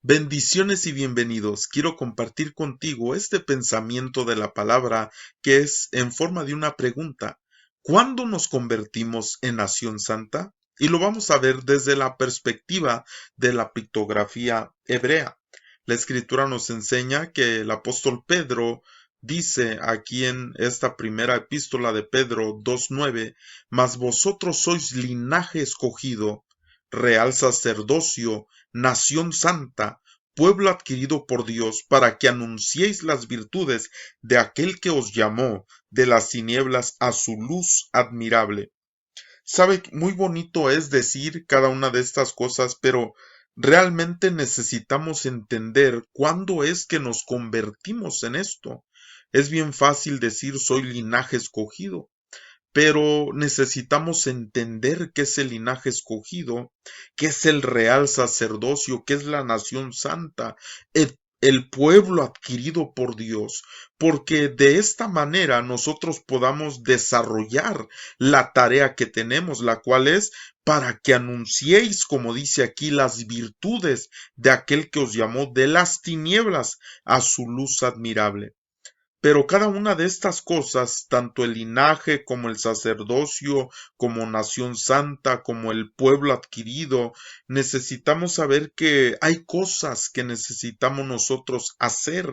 Bendiciones y bienvenidos. Quiero compartir contigo este pensamiento de la palabra que es en forma de una pregunta. ¿Cuándo nos convertimos en nación santa? Y lo vamos a ver desde la perspectiva de la pictografía hebrea. La escritura nos enseña que el apóstol Pedro dice aquí en esta primera epístola de Pedro 2:9, mas vosotros sois linaje escogido, real sacerdocio, nación santa, pueblo adquirido por Dios, para que anunciéis las virtudes de aquel que os llamó de las tinieblas a su luz admirable. Sabe, muy bonito es decir cada una de estas cosas, pero realmente necesitamos entender cuándo es que nos convertimos en esto. Es bien fácil decir soy linaje escogido, pero necesitamos entender qué es el linaje escogido, qué es el real sacerdocio, qué es la nación santa, el pueblo adquirido por Dios, porque de esta manera nosotros podamos desarrollar la tarea que tenemos, la cual es para que anunciéis, como dice aquí, las virtudes de aquel que os llamó de las tinieblas a su luz admirable. Pero cada una de estas cosas, tanto el linaje como el sacerdocio, como nación santa, como el pueblo adquirido, necesitamos saber que hay cosas que necesitamos nosotros hacer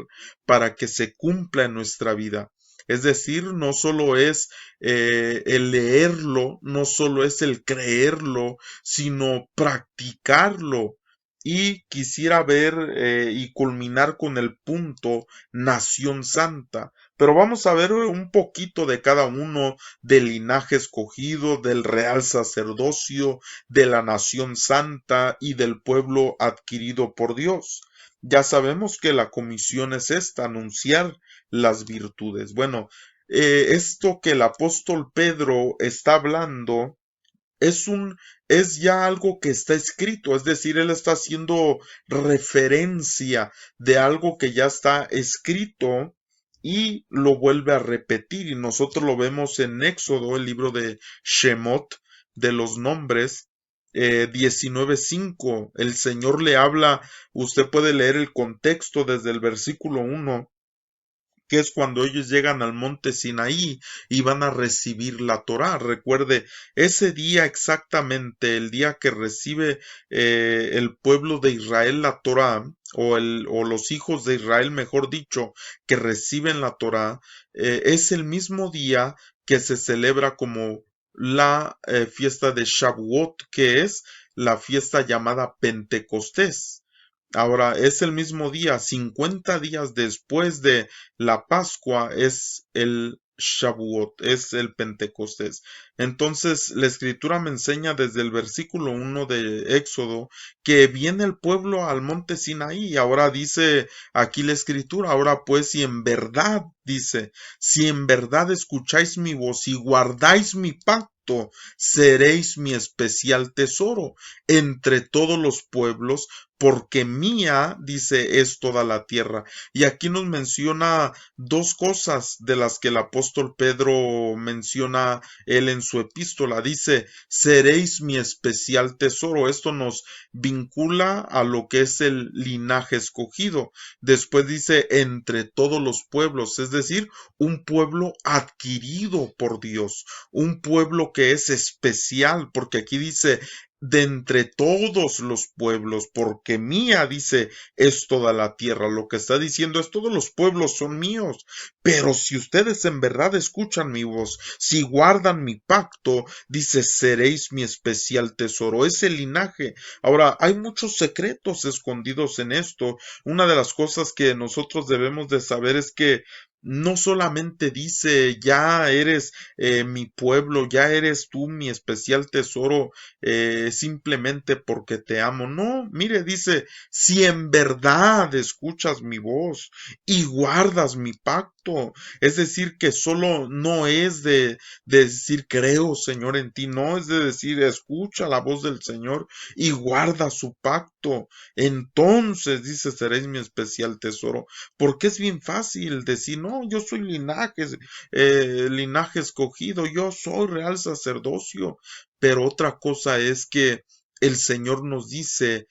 para que se cumpla en nuestra vida. Es decir, no solo es el leerlo, no solo es el creerlo, sino practicarlo. Y quisiera ver y culminar con el punto nación santa. Pero vamos a ver un poquito de cada uno, del linaje escogido, del real sacerdocio, de la nación santa y del pueblo adquirido por Dios. Ya sabemos que la comisión es esta, anunciar las virtudes. Bueno, esto que el apóstol Pedro está hablando es un, es ya algo que está escrito, es decir, él está haciendo referencia de algo que ya está escrito y lo vuelve a repetir. Y nosotros lo vemos en Éxodo, el libro de Shemot, de los nombres, 19:5. El Señor le habla, usted puede leer el contexto desde el versículo 1, que es cuando ellos llegan al monte Sinaí y van a recibir la Torá. Recuerde, ese día exactamente, el día que recibe el pueblo de Israel la Torá, o los hijos de Israel, mejor dicho, que reciben la Torá, es el mismo día que se celebra como la fiesta de Shavuot, que es la fiesta llamada Pentecostés. Ahora, es el mismo día, 50 días después de la Pascua, es el Shavuot, es el Pentecostés. Entonces, la escritura me enseña desde el versículo 1 de Éxodo que viene el pueblo al monte Sinaí. Y ahora dice aquí la escritura, ahora pues, si en verdad, dice, si en verdad escucháis mi voz y guardáis mi pacto, seréis mi especial tesoro entre todos los pueblos, porque mía, dice, es toda la tierra. Y aquí nos menciona dos cosas de las que el apóstol Pedro menciona él en su epístola. Dice, seréis mi especial tesoro. Esto nos vincula a lo que es el linaje escogido. Después dice, entre todos los pueblos, es decir, un pueblo adquirido por Dios, un pueblo que es especial, porque aquí dice, de entre todos los pueblos, porque mía, dice, es toda la tierra. Lo que está diciendo es, todos los pueblos son míos, pero si ustedes en verdad escuchan mi voz, si guardan mi pacto, dice, seréis mi especial tesoro. Es el linaje. Ahora, hay muchos secretos escondidos en esto. Una de las cosas que nosotros debemos de saber es que no solamente dice, ya eres mi pueblo, ya eres tú mi especial tesoro, simplemente porque te amo. No, mire, dice, si en verdad escuchas mi voz y guardas mi pacto, es decir, que solo no es de decir creo, Señor, en ti, no es de decir escucha la voz del Señor y guarda su pacto. Entonces, dice, seréis mi especial tesoro, porque es bien fácil decir, no, yo soy linaje escogido, yo soy real sacerdocio, pero otra cosa es que el Señor nos dice,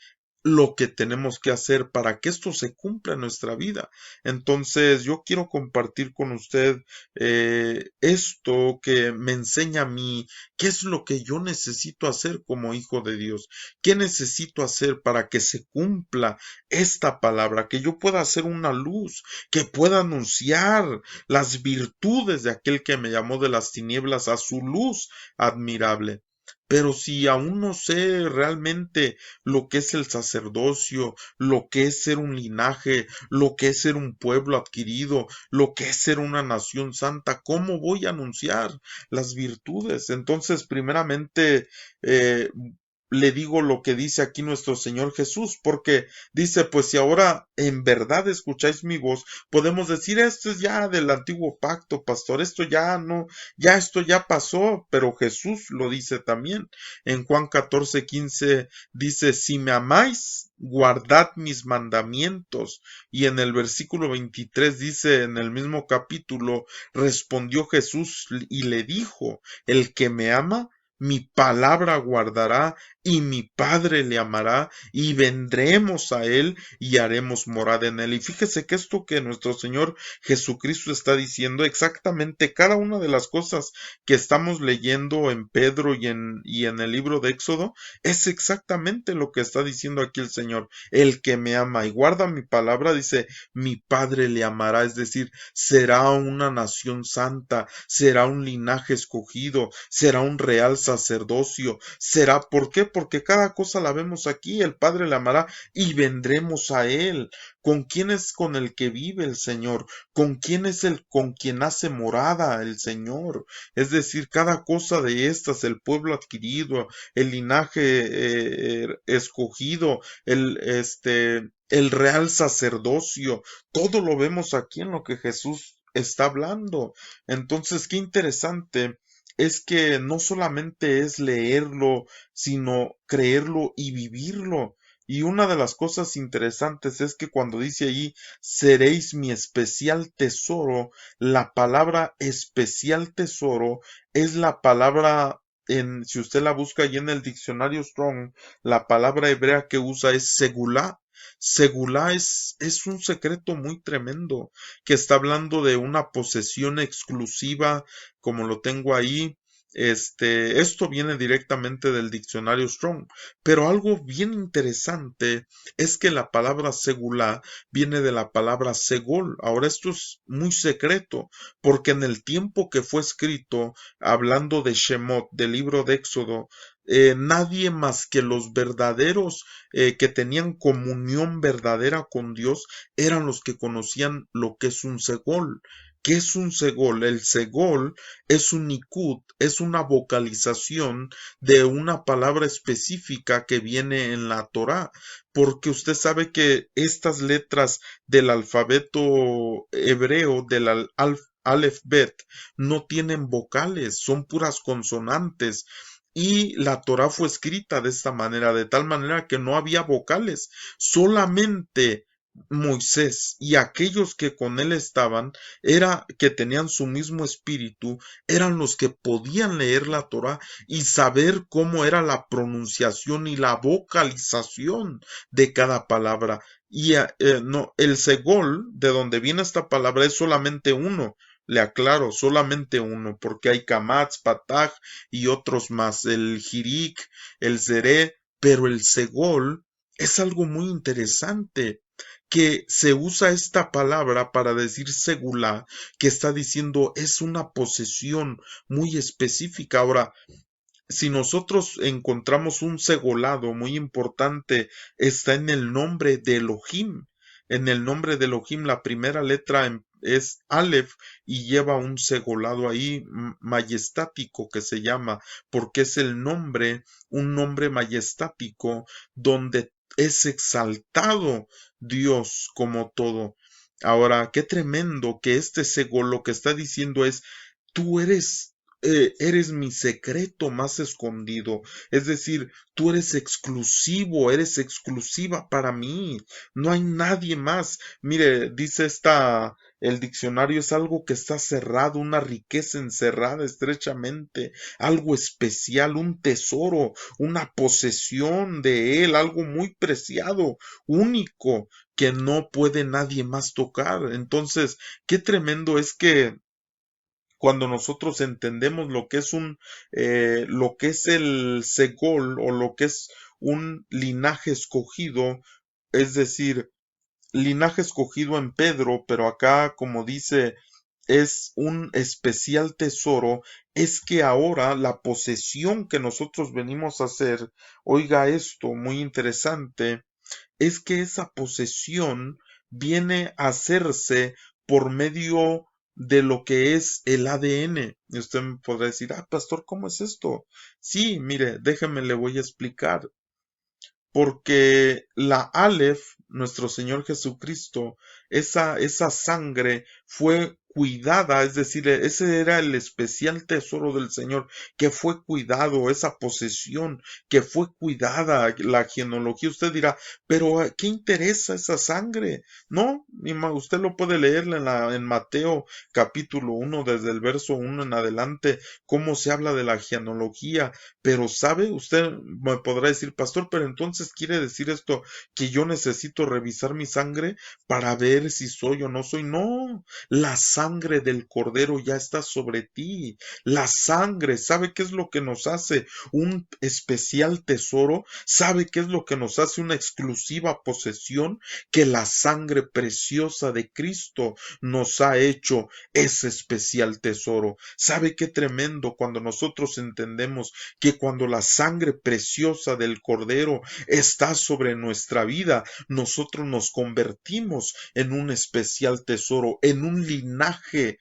lo que tenemos que hacer para que esto se cumpla en nuestra vida. Entonces, yo quiero compartir con usted esto que me enseña a mí qué es lo que yo necesito hacer como hijo de Dios, qué necesito hacer para que se cumpla esta palabra, que yo pueda hacer una luz, que pueda anunciar las virtudes de aquel que me llamó de las tinieblas a su luz admirable. Pero si aún no sé realmente lo que es el sacerdocio, lo que es ser un linaje, lo que es ser un pueblo adquirido, lo que es ser una nación santa, ¿cómo voy a anunciar las virtudes? Entonces, primeramente, eh, le digo lo que dice aquí nuestro Señor Jesús, porque dice, pues si ahora en verdad escucháis mi voz, podemos decir, esto es ya del antiguo pacto, pastor, esto ya no, ya esto ya pasó, pero Jesús lo dice también. En Juan 14:15 dice, si me amáis, guardad mis mandamientos. Y en el versículo 23 dice, en el mismo capítulo, respondió Jesús y le dijo, el que me ama, mi palabra guardará, y mi Padre le amará, y vendremos a él y haremos morada en él. Y fíjese que esto que nuestro Señor Jesucristo está diciendo, exactamente cada una de las cosas que estamos leyendo en Pedro y en el libro de Éxodo, es exactamente lo que está diciendo aquí el Señor. El que me ama y guarda mi palabra, dice, mi Padre le amará, es decir, será una nación santa, será un linaje escogido, será un real sacerdocio, será, ¿por qué? Porque cada cosa la vemos aquí, el Padre le amará y vendremos a él. ¿Con quién es con el que vive el Señor? ¿Con quién es el con quien hace morada el Señor? Es decir, cada cosa de estas, el pueblo adquirido, el linaje escogido, el real sacerdocio, todo lo vemos aquí en lo que Jesús está hablando. Entonces, qué interesante es que no solamente es leerlo, sino creerlo y vivirlo. Y una de las cosas interesantes es que cuando dice allí, seréis mi especial tesoro, la palabra especial tesoro es la palabra si usted la busca allí en el diccionario Strong, la palabra hebrea que usa es segulá. Segulá es un secreto muy tremendo, que está hablando de una posesión exclusiva, como lo tengo ahí. Esto viene directamente del diccionario Strong, pero algo bien interesante es que la palabra segulá viene de la palabra segol. Ahora esto es muy secreto, porque en el tiempo que fue escrito, hablando de Shemot, del libro de Éxodo, nadie más que los verdaderos que tenían comunión verdadera con Dios eran los que conocían lo que es un segol. ¿Qué es un segol? El segol es un nikud, es una vocalización de una palabra específica que viene en la Torá, porque usted sabe que estas letras del alfabeto hebreo, del Aleph Bet, no tienen vocales, son puras consonantes. Y la Torá fue escrita de esta manera, de tal manera que no había vocales, solamente Moisés y aquellos que con él estaban, era que tenían su mismo espíritu, eran los que podían leer la Torá y saber cómo era la pronunciación y la vocalización de cada palabra. Y no, el segol, de donde viene esta palabra, es solamente uno. Le aclaro, solamente uno, porque hay Kamatz, Pataj y otros más, el Hirik, el Zeré, pero el Segol es algo muy interesante, que se usa esta palabra para decir segulá, que está diciendo es una posesión muy específica. Ahora, si nosotros encontramos un segolado muy importante, está en el nombre de Elohim. En el nombre de Elohim, la primera letra es Aleph y lleva un segolado ahí majestático que se llama, porque es el nombre, un nombre majestático donde es exaltado Dios como todo. Ahora, qué tremendo que este segol lo que está diciendo es, tú eres eres mi secreto más escondido. Es decir, tú eres exclusivo, eres exclusiva para mí. No hay nadie más. Mire, dice el diccionario es algo que está cerrado, una riqueza encerrada estrechamente, algo especial, un tesoro, una posesión de él, algo muy preciado, único, que no puede nadie más tocar. Entonces, qué tremendo es que cuando nosotros entendemos lo que es el segol o lo que es un linaje escogido, es decir, linaje escogido en Pedro, pero acá, como dice, es un especial tesoro, es que ahora la posesión que nosotros venimos a hacer, oiga esto, muy interesante, es que esa posesión viene a hacerse por medio de lo que es el ADN. Y usted me podrá decir, pastor, ¿cómo es esto? Sí, mire, déjeme, le voy a explicar. Porque la Aleph, nuestro Señor Jesucristo, esa sangre fue cuidada, es decir, ese era el especial tesoro del Señor, que fue cuidado, esa posesión, que fue cuidada, la genealogía. Usted dirá, pero ¿qué interesa esa sangre? No, usted lo puede leer en Mateo capítulo 1, desde el verso 1 en adelante, cómo se habla de la genealogía. Pero sabe, usted me podrá decir, pastor, pero entonces quiere decir esto que yo necesito revisar mi sangre para ver si soy o no soy. No, la sangre del cordero ya está sobre ti. La sangre, ¿sabe qué es lo que nos hace un especial tesoro? ¿Sabe qué es lo que nos hace una exclusiva posesión? Que la sangre preciosa de Cristo nos ha hecho ese especial tesoro. ¿Sabe qué tremendo cuando nosotros entendemos que cuando la sangre preciosa del Cordero está sobre nuestra vida, nosotros nos convertimos en un especial tesoro, en un linaje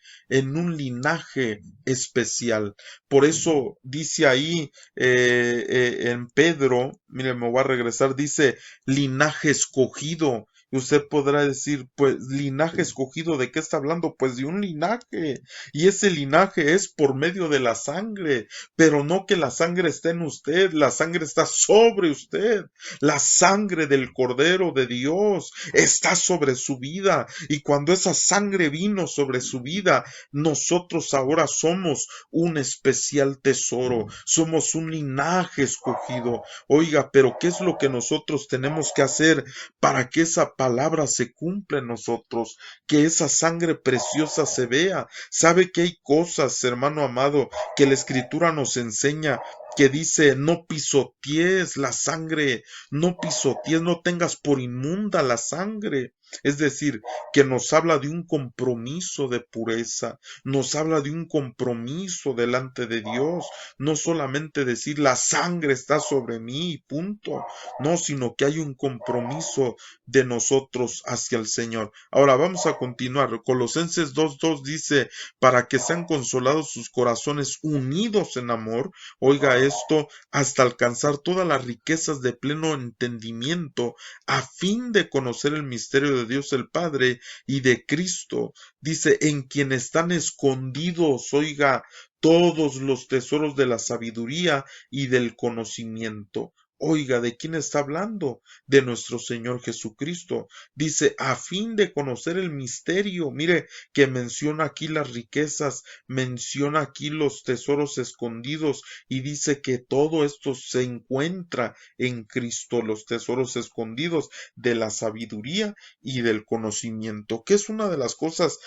especial? Por eso dice ahí en Pedro, mire, me voy a regresar, dice linaje escogido. Y usted podrá decir, pues, linaje escogido, ¿de qué está hablando? Pues de un linaje. Y ese linaje es por medio de la sangre, pero no que la sangre esté en usted, la sangre está sobre usted. La sangre del Cordero de Dios está sobre su vida. Y cuando esa sangre vino sobre su vida, nosotros ahora somos un especial tesoro, somos un linaje escogido. Oiga, pero ¿qué es lo que nosotros tenemos que hacer para que esa palabra se cumpla en nosotros? Que esa sangre preciosa se vea. ¿Sabe que hay cosas, hermano amado, que la Escritura nos enseña, que dice, no pisotees la sangre, no pisotees, no tengas por inmunda la sangre? Es decir, que nos habla de un compromiso de pureza, nos habla de un compromiso delante de Dios, no solamente decir la sangre está sobre mí y punto, no, sino que hay un compromiso de nosotros hacia el Señor. Ahora vamos a continuar. Colosenses 2:2 dice, para que sean consolados sus corazones unidos en amor, oiga esto, hasta alcanzar todas las riquezas de pleno entendimiento, a fin de conocer el misterio de Dios el Padre y de Cristo. Dice, en quien están escondidos, oiga, todos los tesoros de la sabiduría y del conocimiento. Oiga, ¿de quién está hablando? De nuestro Señor Jesucristo. Dice, a fin de conocer el misterio. Mire, que menciona aquí las riquezas, menciona aquí los tesoros escondidos y dice que todo esto se encuentra en Cristo, los tesoros escondidos de la sabiduría y del conocimiento, que es una de las cosas,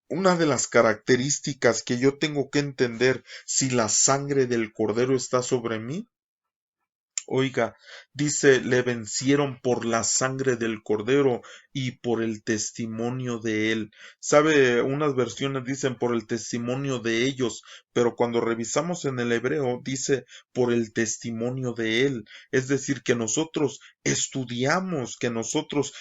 una de las características que yo tengo que entender si la sangre del Cordero está sobre mí. Oiga, dice, le vencieron por la sangre del Cordero y por el testimonio de él. ¿Sabe? Unas versiones dicen por el testimonio de ellos, pero cuando revisamos en el hebreo dice por el testimonio de él. Es decir, que nosotros estudiamos, que nosotros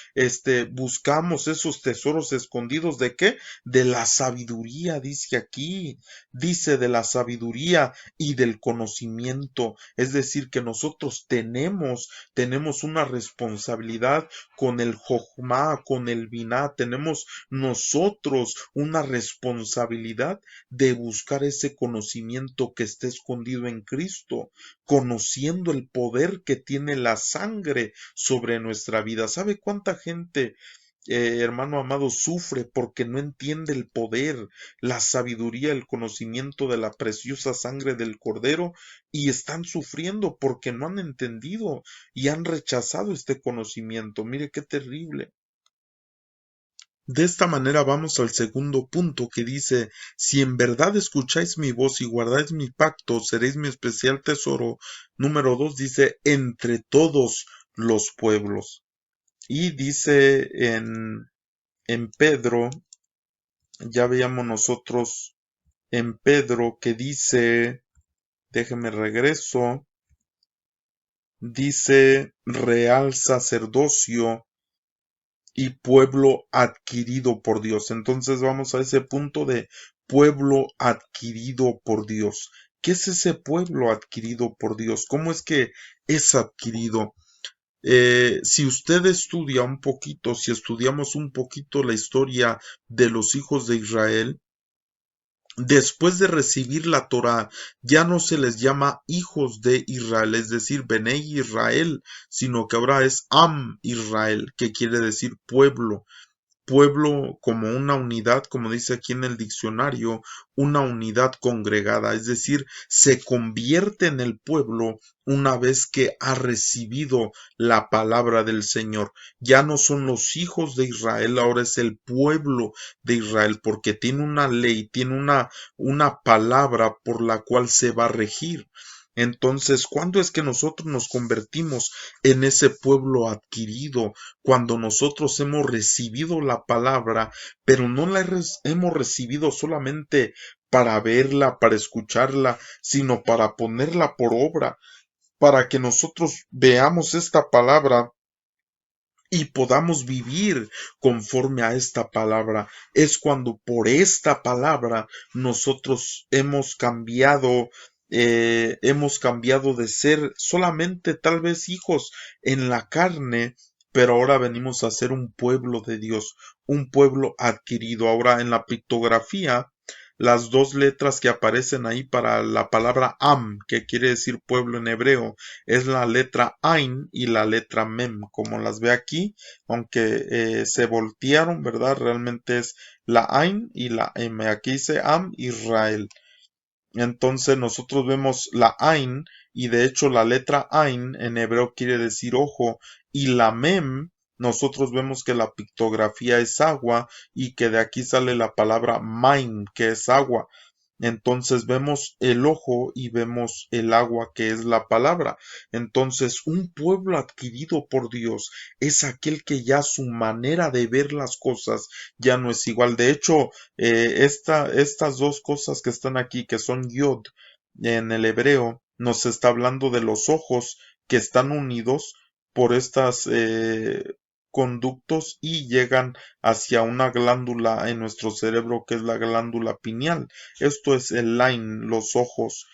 buscamos esos tesoros escondidos. ¿De qué? De la sabiduría, dice aquí. Dice de la sabiduría y del conocimiento. Es decir, que nosotros nosotros tenemos una responsabilidad con el Jochma, con el Biná, tenemos nosotros una responsabilidad de buscar ese conocimiento que está escondido en Cristo, conociendo el poder que tiene la sangre sobre nuestra vida. ¿Sabe cuánta gente, hermano amado, sufre porque no entiende el poder, la sabiduría, el conocimiento de la preciosa sangre del Cordero, y están sufriendo porque no han entendido y han rechazado este conocimiento? Mire qué terrible. De esta manera vamos al segundo punto que dice, si en verdad escucháis mi voz y guardáis mi pacto, seréis mi especial tesoro. Número 2 dice, entre todos los pueblos. Y dice en Pedro, ya veíamos nosotros en Pedro que dice, déjeme regreso, dice real sacerdocio y pueblo adquirido por Dios. Entonces vamos a ese punto de pueblo adquirido por Dios. ¿Qué es ese pueblo adquirido por Dios? ¿Cómo es que es adquirido? Si usted estudia un poquito, si estudiamos un poquito la historia de los hijos de Israel, después de recibir la Torá, ya no se les llama hijos de Israel, es decir, Benei Israel, sino que ahora es Am Israel, que quiere decir pueblo. Pueblo como una unidad, como dice aquí en el diccionario, una unidad congregada, es decir, se convierte en el pueblo una vez que ha recibido la palabra del Señor. Ya no son los hijos de Israel, ahora es el pueblo de Israel, porque tiene una ley, tiene una palabra por la cual se va a regir. Entonces, ¿cuándo es que nosotros nos convertimos en ese pueblo adquirido? Cuando nosotros hemos recibido la palabra, pero no la hemos recibido solamente para verla, para escucharla, sino para ponerla por obra, para que nosotros veamos esta palabra y podamos vivir conforme a esta palabra. Es cuando por esta palabra nosotros hemos cambiado de ser solamente tal vez hijos en la carne, pero ahora venimos a ser un pueblo de Dios, un pueblo adquirido. Ahora en la pictografía, las dos letras que aparecen ahí para la palabra Am, que quiere decir pueblo en hebreo, es la letra Ain y la letra Mem, como las ve aquí, aunque se voltearon, ¿verdad? Realmente es la Ain y la M. Aquí dice Am Israel. Entonces nosotros vemos la Ain, y de hecho la letra Ain en hebreo quiere decir ojo, y la Mem, nosotros vemos que la pictografía es agua y que de aquí sale la palabra Maim, que es agua. Entonces vemos el ojo y vemos el agua, que es la palabra. Entonces un pueblo adquirido por Dios es aquel que ya su manera de ver las cosas ya no es igual. De hecho, estas dos cosas que están aquí, que son yod en el hebreo, nos está hablando de los ojos que están unidos por estas conductos y llegan hacia una glándula en nuestro cerebro que es la glándula pineal. Esto es el line, los ojos.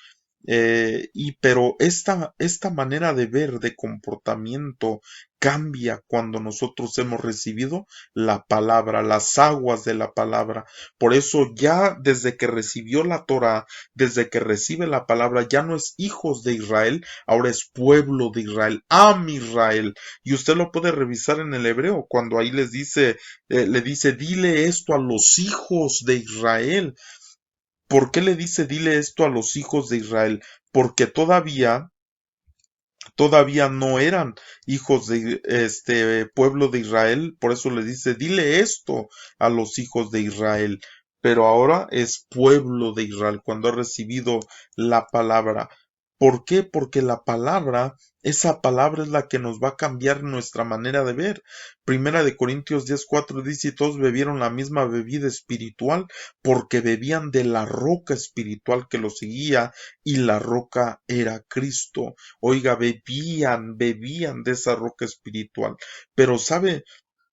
Pero esta manera de ver, de comportamiento, cambia cuando nosotros hemos recibido la palabra, las aguas de la palabra. Por eso ya desde que recibió la Torah, desde que recibe la palabra, ya no es hijos de Israel, ahora es pueblo de Israel, Am Israel. Y usted lo puede revisar en el hebreo, cuando ahí le dice, dile esto a los hijos de Israel. ¿Por qué le dice dile esto a los hijos de Israel? Porque todavía no eran hijos de este pueblo de Israel, por eso le dice dile esto a los hijos de Israel. Pero ahora es pueblo de Israel cuando ha recibido la palabra. ¿Por qué? Porque esa palabra es la que nos va a cambiar nuestra manera de ver. Primera de Corintios 10:4 dice, y todos bebieron la misma bebida espiritual, porque bebían de la roca espiritual que los seguía, y la roca era Cristo. Oiga, bebían de esa roca espiritual. Pero sabe,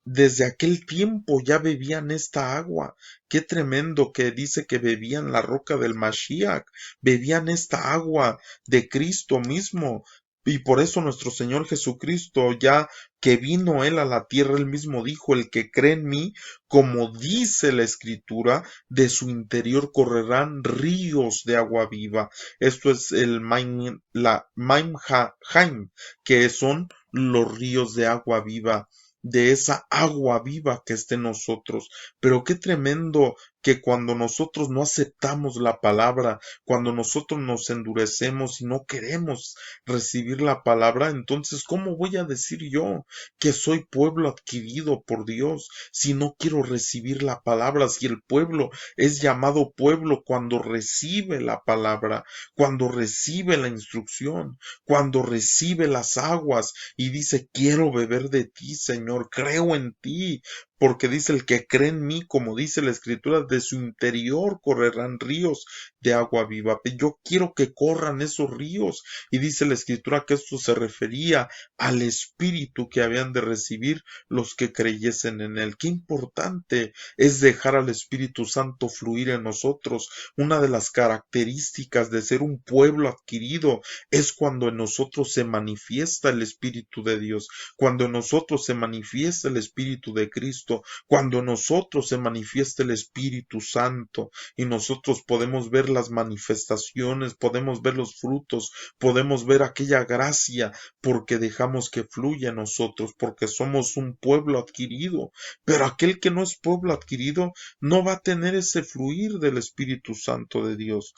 desde aquel tiempo ya bebían esta agua. Qué tremendo que dice que bebían la roca del Mashiach, bebían esta agua de Cristo mismo. Y por eso nuestro Señor Jesucristo, ya que vino Él a la tierra, Él mismo dijo, el que cree en mí, como dice la Escritura, de su interior correrán ríos de agua viva. Esto es el Maim Haim, que son los ríos de agua viva, de esa agua viva que está en nosotros. Pero qué tremendo que cuando nosotros no aceptamos la palabra, cuando nosotros nos endurecemos y no queremos recibir la palabra, entonces ¿cómo voy a decir yo que soy pueblo adquirido por Dios si no quiero recibir la palabra? Si el pueblo es llamado pueblo cuando recibe la palabra, cuando recibe la instrucción, cuando recibe las aguas y dice, quiero beber de ti, Señor, creo en ti, porque dice el que cree en mí, como dice la Escritura, de su interior correrán ríos de agua viva. Yo quiero que corran esos ríos, y dice la Escritura que esto se refería al Espíritu que habían de recibir los que creyesen en él. Qué importante es dejar al Espíritu Santo fluir en nosotros. Una de las características de ser un pueblo adquirido es cuando en nosotros se manifiesta el Espíritu de Dios, cuando en nosotros se manifiesta el Espíritu de Cristo, cuando en nosotros se manifiesta el Espíritu Santo y nosotros podemos ver las manifestaciones, podemos ver los frutos, podemos ver aquella gracia porque dejamos que fluya en nosotros, porque somos un pueblo adquirido. Pero aquel que no es pueblo adquirido no va a tener ese fluir del Espíritu Santo de Dios.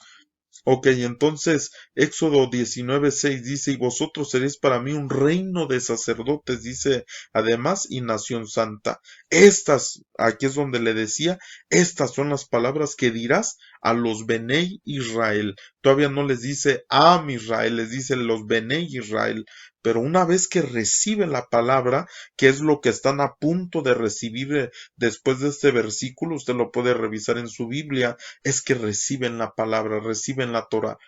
Ok, entonces Éxodo 19:6 dice, y vosotros seréis para mí un reino de sacerdotes, dice además, y nación santa. Estas, aquí es donde le decía, estas son las palabras que dirás a los Benei Israel. Todavía no les dice Am Israel, les dice los Benei Israel. Pero una vez que reciben la palabra, que es lo que están a punto de recibir después de este versículo, usted lo puede revisar en su Biblia, es que reciben la palabra, reciben la Torah.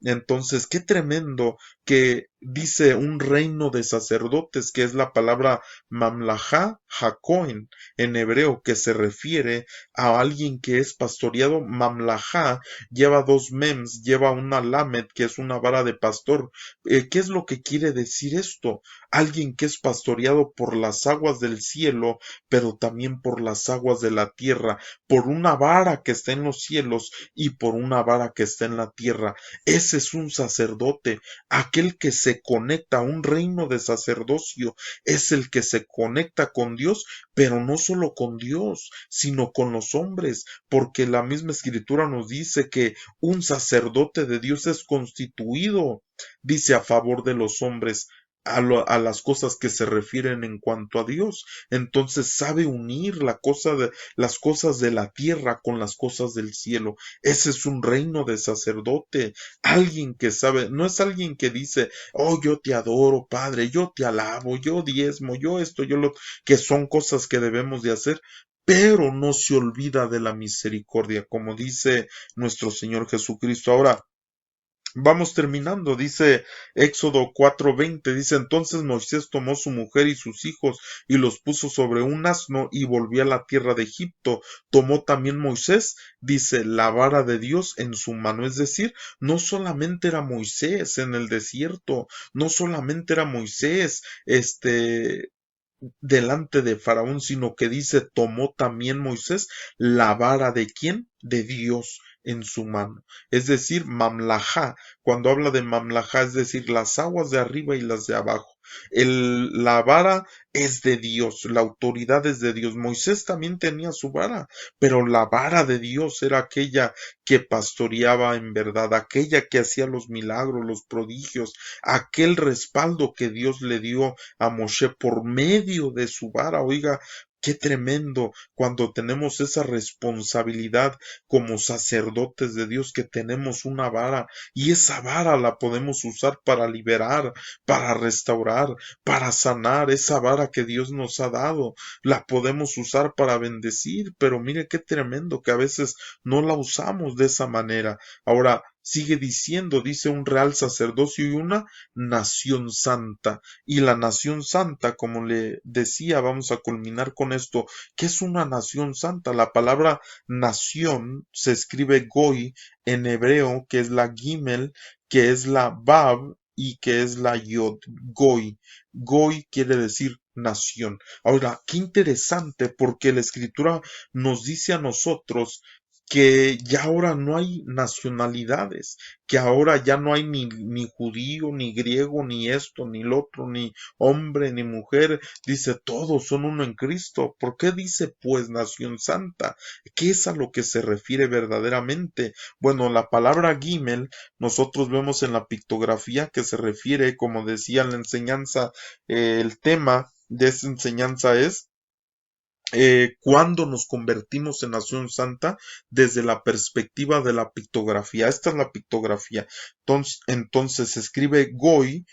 Entonces, qué tremendo que dice un reino de sacerdotes, que es la palabra mamlajá hakohen en hebreo, que se refiere a alguien que es pastoreado. Mamlajá lleva dos mems, lleva una lamet, que es una vara de pastor. ¿Qué es lo que quiere decir esto? Alguien que es pastoreado por las aguas del cielo, pero también por las aguas de la tierra, por una vara que está en los cielos y por una vara que está en la tierra. Ese es un sacerdote, aquel que se conecta a un reino de sacerdocio, es el que se conecta con Dios, pero no solo con Dios, sino con los hombres, porque la misma escritura nos dice que un sacerdote de Dios es constituido, dice, a favor de los hombres, a las cosas que se refieren en cuanto a Dios. Entonces sabe unir las cosas de la tierra con las cosas del cielo. Ese es un reino de sacerdote, alguien que sabe, no es alguien que dice, oh, yo te adoro, Padre, yo te alabo, yo diezmo, yo esto, yo lo, que son cosas que debemos de hacer, pero no se olvida de la misericordia, como dice nuestro Señor Jesucristo. Ahora, vamos terminando, dice Éxodo 4:20, dice, entonces Moisés tomó su mujer y sus hijos y los puso sobre un asno y volvió a la tierra de Egipto. Tomó también Moisés, dice, la vara de Dios en su mano. Es decir, no solamente era Moisés en el desierto, no solamente era Moisés, delante de Faraón, sino que dice, tomó también Moisés la vara de quién? De Dios en su mano. Es decir, mamlajá, cuando habla de mamlajá, es decir, las aguas de arriba y las de abajo. La vara es de Dios, la autoridad es de Dios. Moisés también tenía su vara, pero la vara de Dios era aquella que pastoreaba en verdad, aquella que hacía los milagros, los prodigios, aquel respaldo que Dios le dio a Moshe por medio de su vara. Oiga, qué tremendo cuando tenemos esa responsabilidad como sacerdotes de Dios, que tenemos una vara y esa vara la podemos usar para liberar, para restaurar, para sanar. Esa vara que Dios nos ha dado la podemos usar para bendecir, pero mire qué tremendo que a veces no la usamos de esa manera. Ahora sigue diciendo, dice, un real sacerdocio y una nación santa. Y la nación santa, como le decía, vamos a culminar con esto. ¿Qué es una nación santa? La palabra nación se escribe goy en hebreo, que es la gimel, que es la bab y que es la Yod, Goy. Goy quiere decir nación. Ahora, qué interesante porque la escritura nos dice a nosotros que ya ahora no hay nacionalidades, que ahora ya no hay ni judío, ni griego, ni esto, ni lo otro, ni hombre, ni mujer, dice todos son uno en Cristo. ¿Por qué dice pues nación santa? ¿Qué es a lo que se refiere verdaderamente? Bueno, la palabra Gimel nosotros vemos en la pictografía que se refiere, como decía en la enseñanza, el tema de esa enseñanza es cuando nos convertimos en nación santa desde la perspectiva de la pictografía. Esta es la pictografía. Entonces se escribe Goy,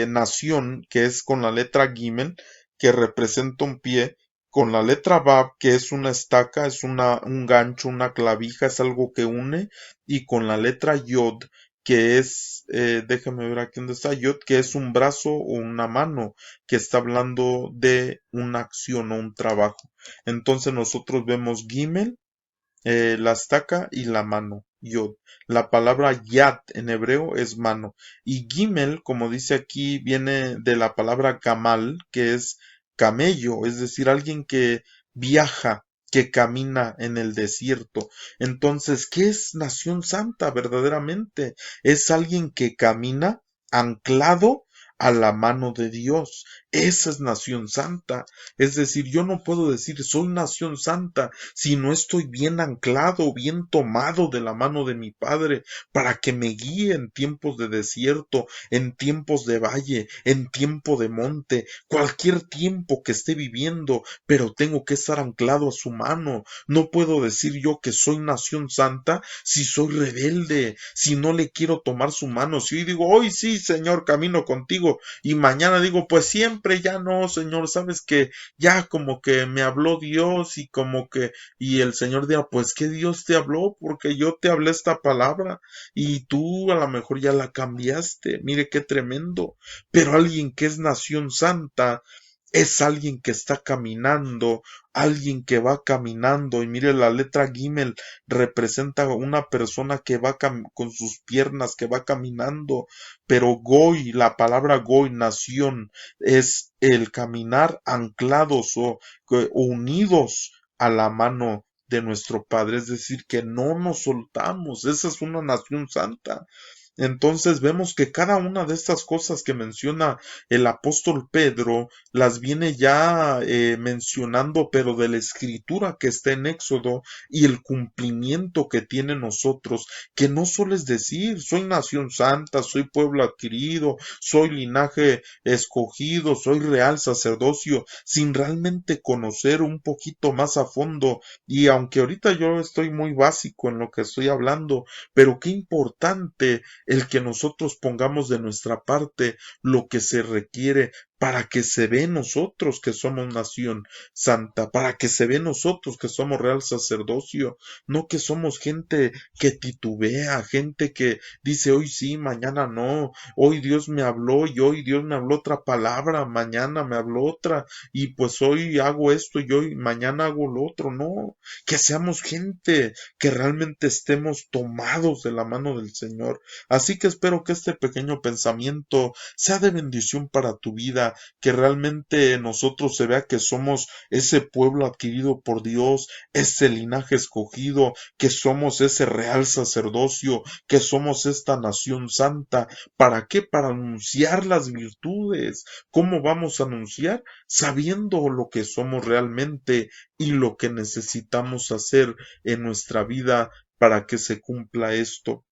nación, que es con la letra Gimel, que representa un pie, con la letra Bab, que es una estaca, es un gancho, una clavija, es algo que une, y con la letra Yod, que es, déjame ver aquí dónde está Yod, que es un brazo o una mano, que está hablando de una acción o un trabajo. Entonces nosotros vemos Gimel, la estaca y la mano, yod. La palabra yad en hebreo es mano. Y gimel, como dice aquí, viene de la palabra gamal, que es camello, es decir, alguien que viaja, que camina en el desierto. Entonces, ¿qué es nación santa verdaderamente? Es alguien que camina anclado a la mano de Dios. Esa es nación santa. Es decir, yo no puedo decir soy nación santa si no estoy bien anclado, bien tomado de la mano de mi Padre, para que me guíe en tiempos de desierto, en tiempos de valle, en tiempo de monte, cualquier tiempo que esté viviendo, pero tengo que estar anclado a su mano. No puedo decir yo que soy nación santa si soy rebelde, si no le quiero tomar su mano, si hoy digo, hoy sí, Señor, camino contigo, y mañana digo, pues siempre ya no, Señor, sabes que ya como que me habló Dios y como que y el Señor dirá, pues que Dios te habló, porque yo te hablé esta palabra y tú a lo mejor ya la cambiaste. Mire qué tremendo. Pero alguien que es nación santa es alguien que está caminando, alguien que va caminando. Y mire, la letra Gimel representa a una persona que va con sus piernas, que va caminando. Pero Goy, la palabra Goy, nación, es el caminar anclados o unidos a la mano de nuestro Padre, es decir, que no nos soltamos, esa es una nación santa. Entonces vemos que cada una de estas cosas que menciona el apóstol Pedro las viene ya mencionando, pero de la escritura que está en Éxodo y el cumplimiento que tiene nosotros, que no solo es decir, soy nación santa, soy pueblo adquirido, soy linaje escogido, soy real sacerdocio, sin realmente conocer un poquito más a fondo. Y aunque ahorita yo estoy muy básico en lo que estoy hablando, pero qué importante el que nosotros pongamos de nuestra parte lo que se requiere para que se ve nosotros que somos nación santa, para que se ve nosotros que somos real sacerdocio, no que somos gente que titubea, gente que dice hoy sí, mañana no, hoy Dios me habló y hoy Dios me habló otra palabra, mañana me habló otra y pues hoy hago esto y hoy mañana hago lo otro, no, que seamos gente que realmente estemos tomados de la mano del Señor. Así que espero que este pequeño pensamiento sea de bendición para tu vida, que realmente nosotros se vea que somos ese pueblo adquirido por Dios, ese linaje escogido, que somos ese real sacerdocio, que somos esta nación santa. ¿Para qué? Para anunciar las virtudes. ¿Cómo vamos a anunciar? Sabiendo lo que somos realmente y lo que necesitamos hacer en nuestra vida para que se cumpla esto.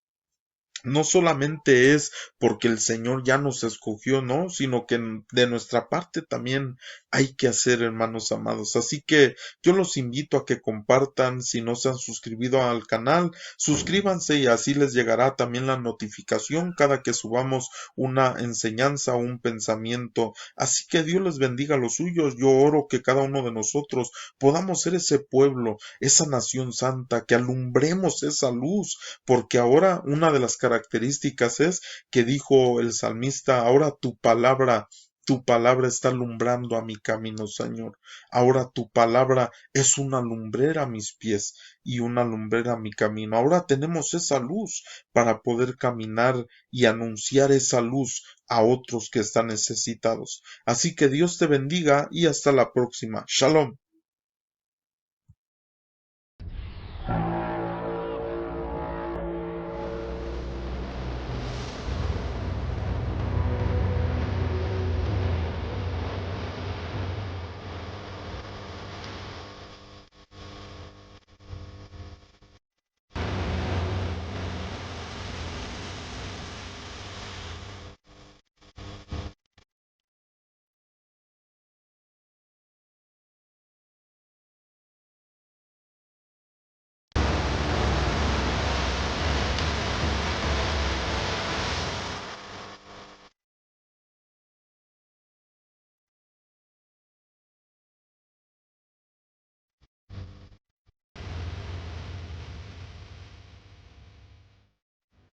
No solamente es porque el Señor ya nos escogió, ¿no? Sino que de nuestra parte también hay que hacer, hermanos amados. Así que yo los invito a que compartan, si no se han suscrito al canal, suscríbanse y así les llegará también la notificación cada que subamos una enseñanza o un pensamiento. Así que Dios les bendiga a los suyos. Yo oro que cada uno de nosotros podamos ser ese pueblo, esa nación santa, que alumbremos esa luz porque ahora una de las características es que dijo el salmista, ahora tu palabra Tu palabra está alumbrando a mi camino, Señor. Ahora tu palabra es una lumbrera a mis pies y una lumbrera a mi camino. Ahora tenemos esa luz para poder caminar y anunciar esa luz a otros que están necesitados. Así que Dios te bendiga y hasta la próxima. Shalom.